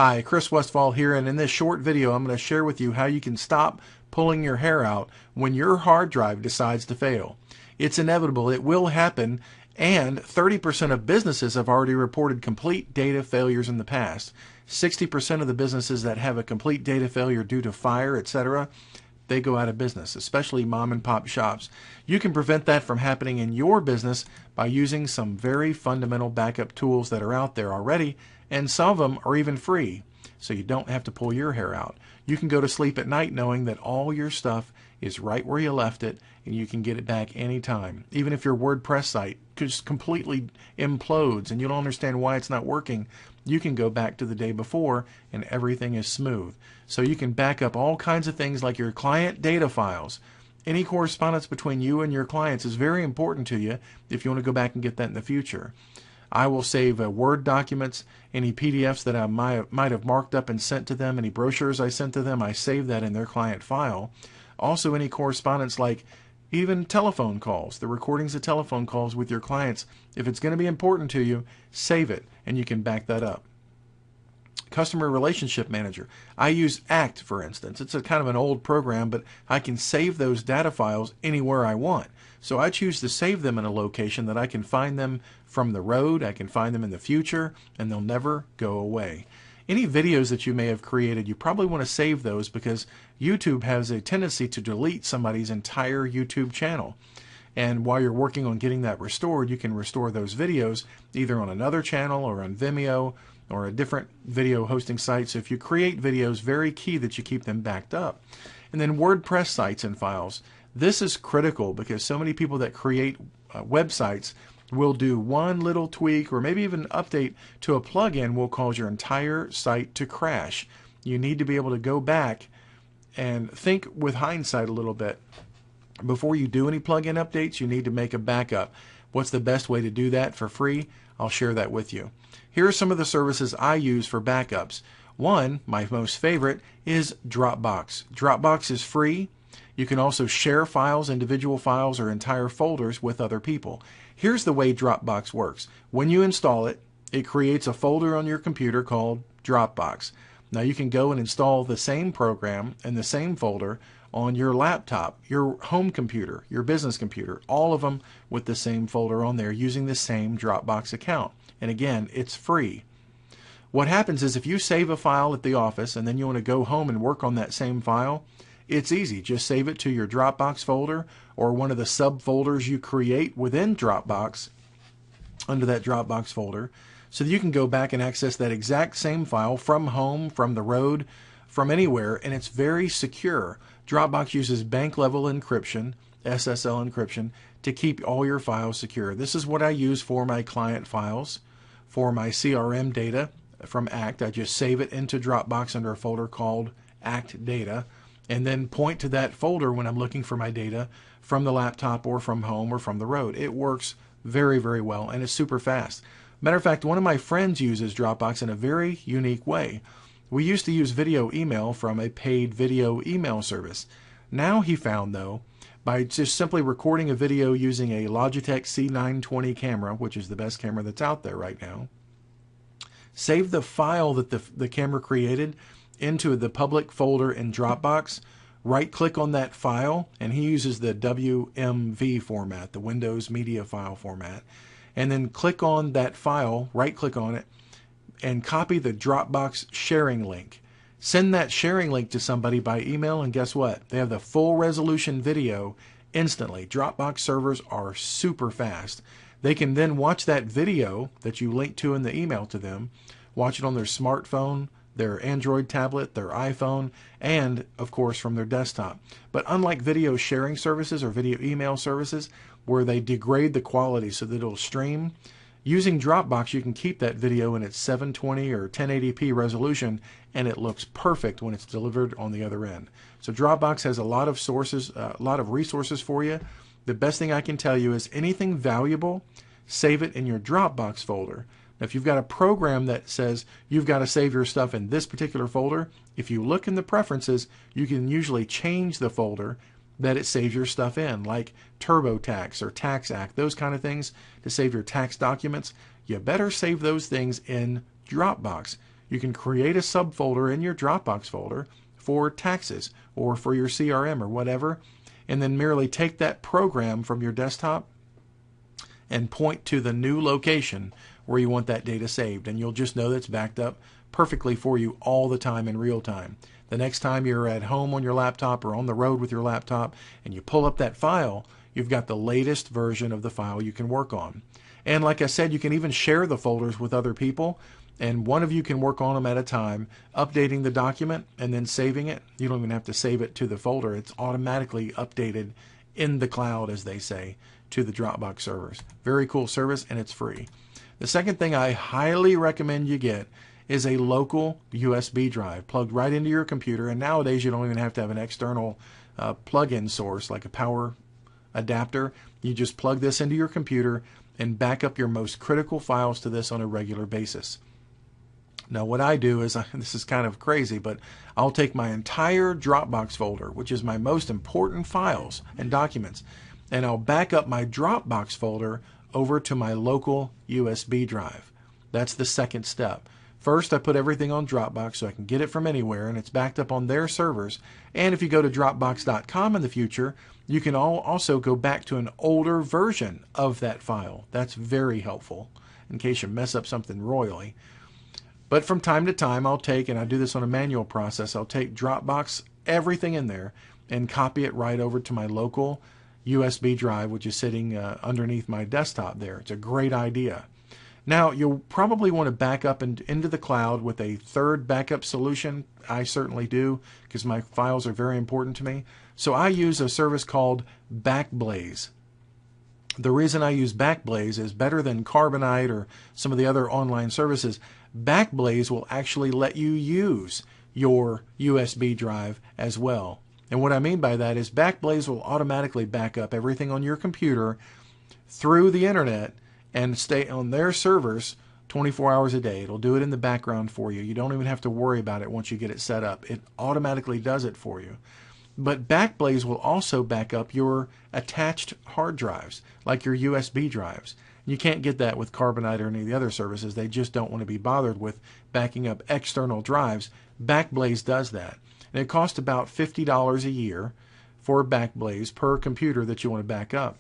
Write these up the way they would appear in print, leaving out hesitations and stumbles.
Hi, Chris Westfall here, and in this short video I'm going to share with you how you can stop pulling your hair out when your hard drive decides to fail. It's inevitable, it will happen, and 30% of businesses have already reported complete data failures in the past. 60% of the businesses that have a complete data failure due to fire, etc., they go out of business, especially mom and pop shops. You can prevent that from happening in your business by using some very fundamental backup tools that are out there already, and some of them are even free, so you don't have to pull your hair out. You can go to sleep at night knowing that all your stuff is right where you left it, and you can get it back anytime. Even if your WordPress site just completely implodes and you don't understand why it's not working, you can go back to the day before and everything is smooth. So you can back up all kinds of things like your client data files. Any correspondence between you and your clients is very important to you if you want to go back and get that in the future. I will save Word documents, any PDFs that I might have marked up and sent to them, any brochures I sent to them, I save that in their client file. Also any correspondence like even telephone calls, the recordings of telephone calls with your clients. If it's going to be important to you, save it and you can back that up. Customer Relationship Manager. I use ACT, for instance. It's a kind of an old program, but I can save those data files anywhere I want. So I choose to save them in a location that I can find them from the road, I can find them in the future, and they'll never go away. Any videos that you may have created, you probably want to save those because YouTube has a tendency to delete somebody's entire YouTube channel. And while you're working on getting that restored, you can restore those videos either on another channel or on Vimeo or a different video hosting site. So if you create videos, very key that you keep them backed up. And then WordPress sites and files. This is critical because so many people that create websites will do one little tweak or maybe even update to a plugin will cause your entire site to crash. You need to be able to go back and think with hindsight a little bit. Before you do any plugin updates, you need to make a backup. What's the best way to do that for free? I'll share that with you. Here are some of the services I use for backups. One, my most favorite, is Dropbox. Dropbox is free. You can also share files, individual files, or entire folders with other people. Here's the way Dropbox works. When you install it, it creates a folder on your computer called Dropbox. Now you can go and install the same program and the same folder on your laptop, your home computer, your business computer, all of them with the same folder on there using the same Dropbox account. And again, it's free. What happens is if you save a file at the office and then you want to go home and work on that same file, it's easy. Just save it to your Dropbox folder or one of the subfolders you create within Dropbox under that Dropbox folder so that you can go back and access that exact same file from home, from the road, from anywhere, and it's very secure. Dropbox uses bank level encryption, SSL encryption, to keep all your files secure. This is what I use for my client files. For my CRM data from ACT, I just save it into Dropbox under a folder called ACT Data, and then point to that folder when I'm looking for my data from the laptop or from home or from the road. It works very, very well, and it's super fast. Matter of fact, one of my friends uses Dropbox in a very unique way. We used to use video email from a paid video email service. Now he found, though, by just simply recording a video using a Logitech C920 camera, which is the best camera that's out there right now, save the file that the camera created into the public folder in Dropbox, right-click on that file, and he uses the WMV format, the Windows Media File format, and then click on that file, right-click on it, and copy the Dropbox sharing link. Send that sharing link to somebody by email, and guess what? They have the full resolution video instantly. Dropbox servers are super fast. They can then watch that video that you link to in the email to them, watch it on their smartphone, their Android tablet, their iPhone, and of course from their desktop. But unlike video sharing services or video email services where they degrade the quality so that it'll stream, using Dropbox you can keep that video in its 720 or 1080p resolution and it looks perfect when it's delivered on the other end. So Dropbox has a lot of sources, a lot of resources for you. The best thing I can tell you is anything valuable, save it in your Dropbox folder. Now, if you've got a program that says you've got to save your stuff in this particular folder, if you look in the preferences, you can usually change the folder that it saves your stuff in, like TurboTax or TaxAct, those kind of things to save your tax documents. You better save those things in Dropbox. You can create a subfolder in your Dropbox folder for taxes or for your CRM or whatever, and then merely take that program from your desktop and point to the new location where you want that data saved, and you'll just know that it's backed up perfectly for you all the time in real time. The next time you're at home on your laptop or on the road with your laptop and you pull up that file, you've got the latest version of the file you can work on. And like I said, you can even share the folders with other people, and one of you can work on them at a time, updating the document and then saving it. You don't even have to save it to the folder. It's automatically updated in the cloud, as they say, to the Dropbox servers. Very cool service, and it's free. The second thing I highly recommend you get is a local USB drive plugged right into your computer. And nowadays you don't even have to have an external plug-in source like a power adapter. You just plug this into your computer and back up your most critical files to this on a regular basis. Now what I do is, this is kind of crazy, but I'll take my entire Dropbox folder, which is my most important files and documents, and I'll back up my Dropbox folder over to my local USB drive. That's the second step. First, I put everything on Dropbox so I can get it from anywhere, and it's backed up on their servers. And if you go to Dropbox.com in the future, you can also go back to an older version of that file. That's very helpful in case you mess up something royally. But from time to time, I'll take, and I do this on a manual process, I'll take Dropbox, everything in there, and copy it right over to my local USB drive, which is sitting underneath my desktop there. It's a great idea. Now, you'll probably want to back up into the cloud with a third backup solution. I certainly do, because my files are very important to me. So I use a service called Backblaze. The reason I use Backblaze is better than Carbonite or some of the other online services. Backblaze will actually let you use your USB drive as well. And what I mean by that is Backblaze will automatically back up everything on your computer through the internet and stay on their servers 24 hours a day. It'll do it in the background for you. You don't even have to worry about it once you get it set up. It automatically does it for you. But Backblaze will also back up your attached hard drives, like your USB drives. You can't get that with Carbonite or any of the other services. They just don't want to be bothered with backing up external drives. Backblaze does that. And it costs about $50 a year for Backblaze per computer that you want to back up.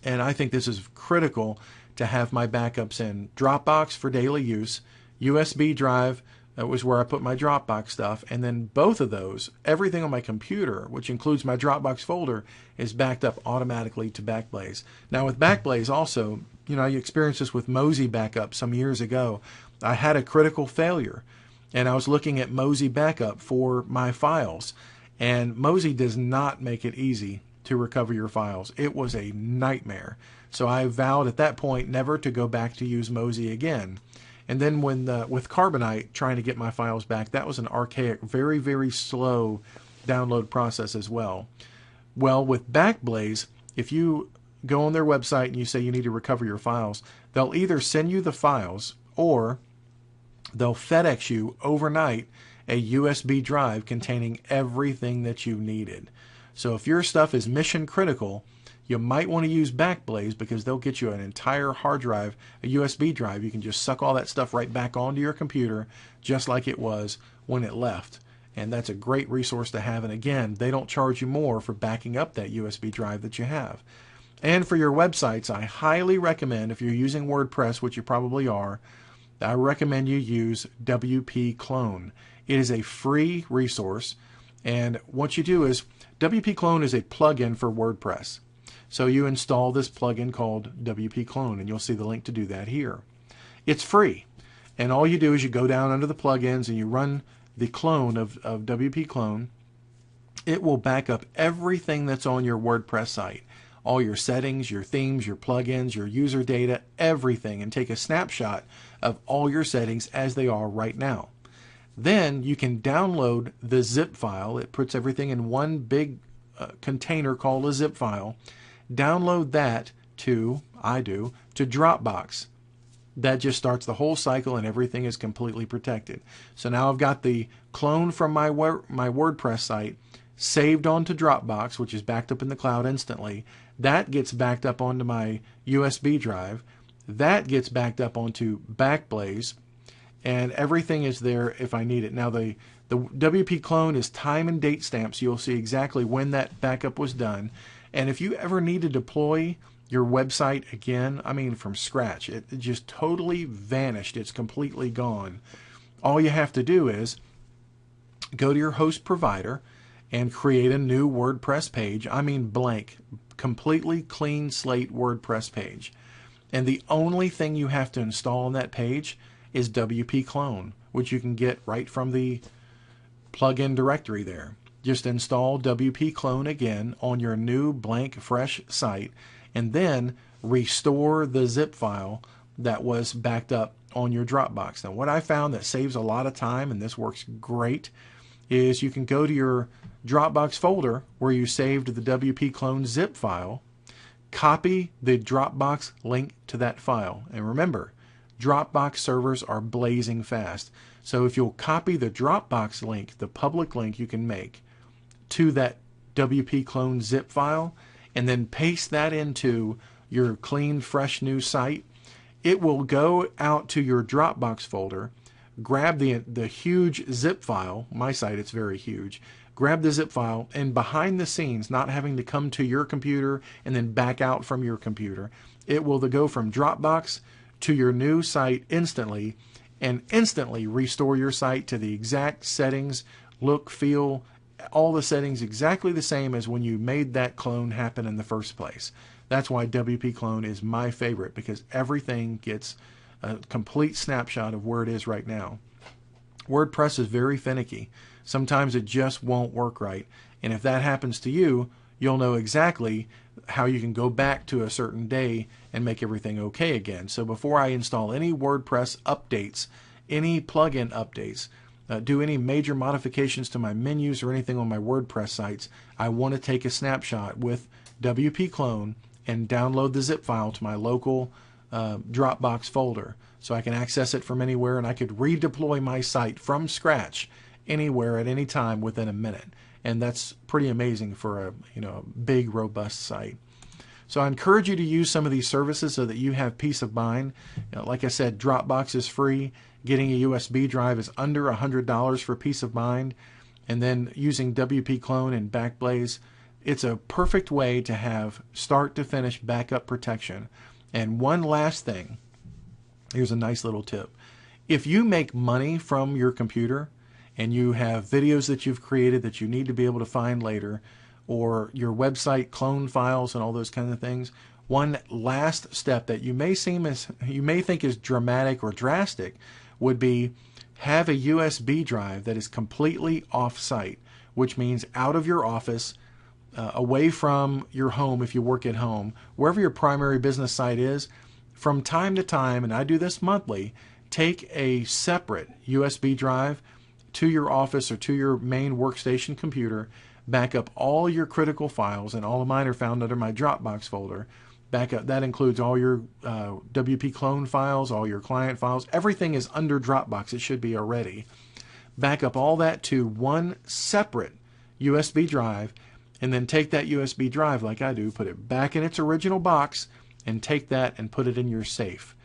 And I think this is critical to have my backups in Dropbox for daily use, USB drive, that was where I put my Dropbox stuff, and then both of those, everything on my computer, which includes my Dropbox folder, is backed up automatically to Backblaze. Now with Backblaze also, you experienced this with Mozy Backup some years ago. I had a critical failure, and I was looking at Mozy Backup for my files, and Mozy does not make it easy to recover your files. It was a nightmare. So I vowed at that point never to go back to use Mozy again. And then with Carbonite, trying to get my files back, that was an archaic, very, very slow download process as well. Well, with Backblaze, if you go on their website and you say you need to recover your files, they'll either send you the files or they'll FedEx you overnight a USB drive containing everything that you needed. So if your stuff is mission critical, you might want to use Backblaze because they'll get you an entire hard drive, a USB drive. You can just suck all that stuff right back onto your computer just like it was when it left. And that's a great resource to have. And again, they don't charge you more for backing up that USB drive that you have. And for your websites, I highly recommend, if you're using WordPress, which you probably are, I recommend you use WP Clone. It is a free resource. And what you do is, WP Clone is a plugin for WordPress. So you install this plugin called WP Clone, and you'll see the link to do that here. It's free, and all you do is you go down under the plugins and you run the clone of WP Clone. It will back up everything that's on your WordPress site, all your settings, your themes, your plugins, your user data, everything, and take a snapshot of all your settings as they are right now. Then you can download the zip file. It puts everything in one big container called a zip file. Download that to Dropbox. That just starts the whole cycle and everything is completely protected. So now I've got the clone from my WordPress site saved onto Dropbox, which is backed up in the cloud instantly. That gets backed up onto my USB drive. That gets backed up onto Backblaze. and everything is there if I need it. Now the WP clone is time and date stamped, so you'll see exactly when that backup was done. And if you ever need to deploy your website again, I mean from scratch, it just totally vanished. It's completely gone. All you have to do is go to your host provider and create a new WordPress page. I mean blank, completely clean slate WordPress page. And the only thing you have to install on that page is WP Clone, which you can get right from the plugin directory there. Just install WP Clone again on your new blank fresh site, and then restore the zip file that was backed up on your Dropbox. Now what I found that saves a lot of time, and this works great, is you can go to your Dropbox folder where you saved the WP Clone zip file, copy the Dropbox link to that file. And remember, Dropbox servers are blazing fast. So if you'll copy the Dropbox link, the public link you can make, to that WP Clone zip file, and then paste that into your clean, fresh new site, it will go out to your Dropbox folder, grab the huge zip file. My site, it's very huge. Grab the zip file, and behind the scenes, not having to come to your computer and then back out from your computer, it will go from Dropbox to your new site instantly, and instantly restore your site to the exact settings, look, feel, all the settings exactly the same as when you made that clone happen in the first place. That's why WP Clone is my favorite, because everything gets a complete snapshot of where it is right now. WordPress is very finicky. Sometimes it just won't work right. And if that happens to you, you'll know exactly how you can go back to a certain day and make everything okay again. So before I install any WordPress updates, any plugin updates, do any major modifications to my menus or anything on my WordPress sites, I want to take a snapshot with WP Clone and download the zip file to my local Dropbox folder, so I can access it from anywhere, and I could redeploy my site from scratch anywhere at any time within a minute. And that's pretty amazing for a big, robust site. So I encourage you to use some of these services so that you have peace of mind. Like I said, Dropbox is free. Getting a USB drive is under $100 for peace of mind. And then using WP Clone and Backblaze, it's a perfect way to have start to finish backup protection. And one last thing, here's a nice little tip. If you make money from your computer and you have videos that you've created that you need to be able to find later, or your website clone files and all those kinds of things, one last step that you may think is dramatic or drastic would be have a USB drive that is completely off-site, which means out of your office, away from your home if you work at home, wherever your primary business site is. From time to time, and I do this monthly, take a separate USB drive to your office or to your main workstation computer, back up all your critical files, and all of mine are found under my Dropbox folder. Backup, that includes all your WP Clone files, all your client files. Everything is under Dropbox. It should be already. Back up all that to one separate USB drive, and then take that USB drive, like I do, put it back in its original box, and take that and put it in your safe.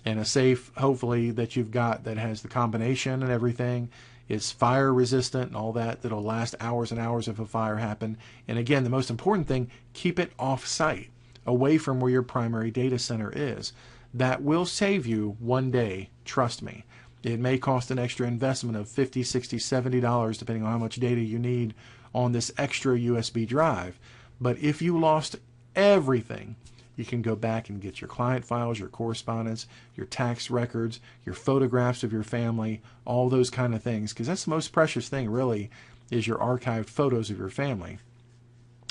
And a safe, hopefully, that you've got that has the combination and everything, is fire resistant and all that, that'll last hours and hours if a fire happened. And again, the most important thing, keep it off-site, away from where your primary data center is. That will save you one day, trust me. It may cost an extra investment of $50, $60, $70, depending on how much data you need on this extra USB drive. But if you lost everything, you can go back and get your client files, your correspondence, your tax records, your photographs of your family, all those kind of things, because that's the most precious thing, really, is your archived photos of your family.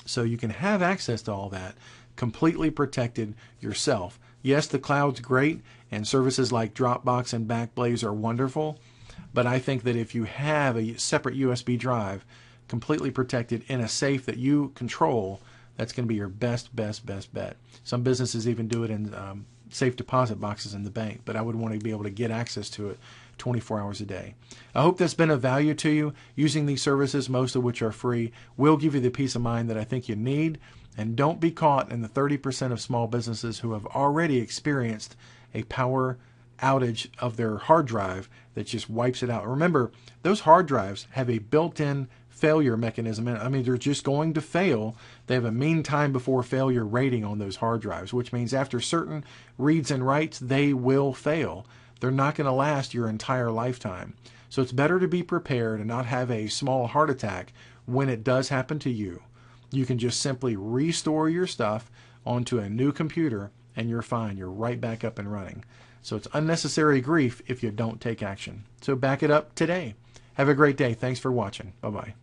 So you can have access to all that completely protected yourself. Yes, the cloud's great, and services like Dropbox and Backblaze are wonderful, but I think that if you have a separate USB drive completely protected in a safe that you control, that's going to be your best bet. Some businesses even do it in safe deposit boxes in the bank, but I would want to be able to get access to it 24 hours a day. I hope that's been of value to you. Using these services, most of which are free, will give you the peace of mind that I think you need. And don't be caught in the 30% of small businesses who have already experienced a power outage of their hard drive that just wipes it out. Remember, those hard drives have a built-in failure mechanism. I mean, they're just going to fail. They have a mean time before failure rating on those hard drives, which means after certain reads and writes, they will fail. They're not going to last your entire lifetime. So it's better to be prepared and not have a small heart attack when it does happen to you. You can just simply restore your stuff onto a new computer and you're fine. You're right back up and running. So it's unnecessary grief if you don't take action. So back it up today. Have a great day. Thanks for watching. Bye-bye.